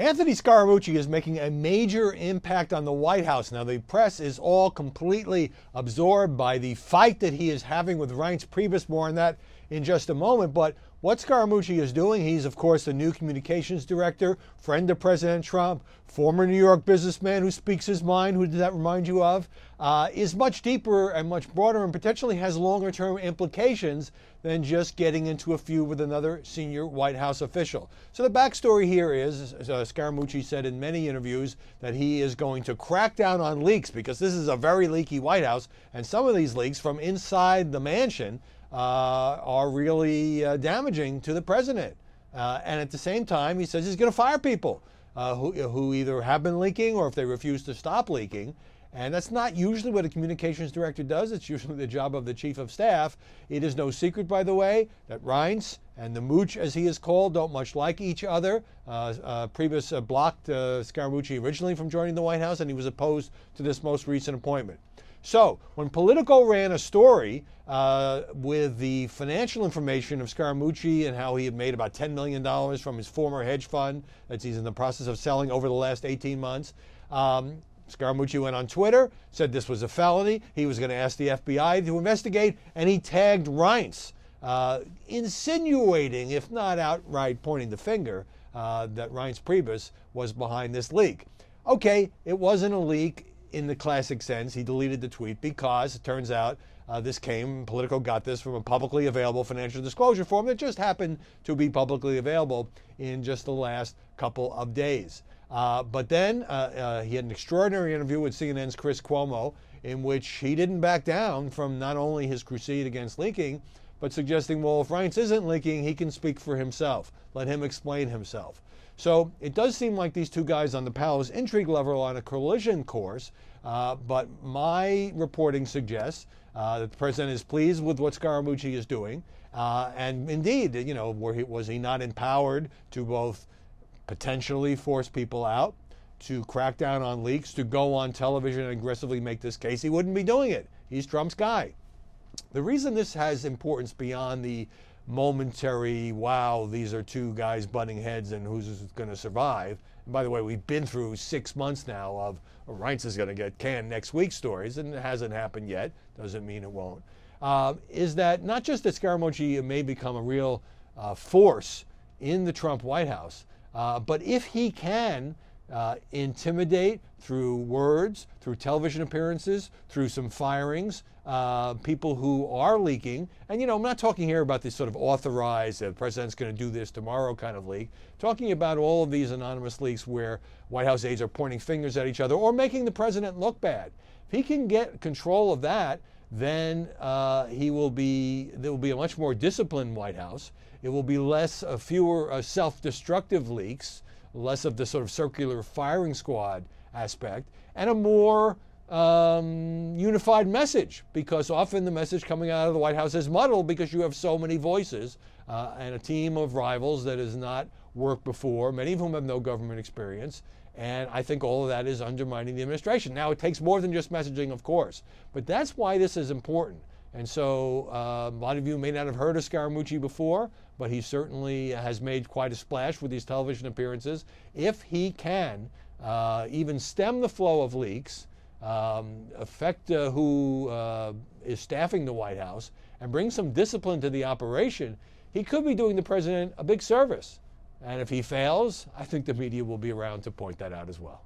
Anthony Scaramucci is making a major impact on the White House. Now, the press is all completely absorbed by the fight that he is having with Reince Priebus. More on that in just a moment. But what Scaramucci is doing, he's, of course, the new communications director, friend of President Trump, former New York businessman who speaks his mind. Who does that remind you of? Is much deeper and much broader and potentially has longer-term implications than just getting into a feud with another senior White House official. So the backstory here is, Scaramucci said in many interviews that he is going to crack down on leaks because this is a very leaky White House, and some of these leaks from inside the mansion are really damaging to the president. And at the same time, he says he's going to fire people who either have been leaking or if they refuse to stop leaking. And that's not usually what a communications director does. It's usually the job of the chief of staff. It is no secret, by the way, that Reince and the Mooch, as he is called, don't much like each other. Priebus blocked Scaramucci originally from joining the White House, and he was opposed to this most recent appointment. So when Politico ran a story with the financial information of Scaramucci and how he had made about $10 million from his former hedge fund that he's in the process of selling over the last 18 months, Scaramucci went on Twitter, said this was a felony. He was going to ask the FBI to investigate, and he tagged Reince, insinuating, if not outright pointing the finger, that Reince Priebus was behind this leak. Okay, it wasn't a leak in the classic sense. He deleted the tweet because it turns out Politico got this from a publicly available financial disclosure form that just happened to be publicly available in just the last couple of days. But then he had an extraordinary interview with CNN's Chris Cuomo in which he didn't back down from not only his crusade against leaking, but suggesting, well, if Reince isn't leaking, he can speak for himself. Let him explain himself. So it does seem like these two guys on the palace intrigue level are on a collision course, but my reporting suggests that the president is pleased with what Scaramucci is doing. And indeed, was he not empowered to both potentially force people out, to crack down on leaks, to go on television and aggressively make this case? He wouldn't be doing it. He's Trump's guy. The reason this has importance beyond the momentary, wow, these are two guys butting heads and who's going to survive. And by the way, we've been through 6 months now of Reince is going to get canned next week stories, and it hasn't happened yet. Doesn't mean it won't. Is that not just that Scaramucci may become a real force in the Trump White House, but if he can intimidate through words, through television appearances, through some firings, people who are leaking. And, I'm not talking here about this sort of authorized, the president's going to do this tomorrow kind of leak. Talking about all of these anonymous leaks where White House aides are pointing fingers at each other or making the president look bad. If he can get control of that, then there will be a much more disciplined White House. It will be fewer self-destructive leaks, less of the sort of circular firing squad aspect, and a more unified message, because often the message coming out of the White House is muddled because you have so many voices and a team of rivals that has not worked before, many of whom have no government experience. And I think all of that is undermining the administration. Now, it takes more than just messaging, of course, but that's why this is important. And so a lot of you may not have heard of Scaramucci before, but he certainly has made quite a splash with these television appearances. If he can even stem the flow of leaks, affect who is staffing the White House, and bring some discipline to the operation, he could be doing the president a big service. And if he fails, I think the media will be around to point that out as well.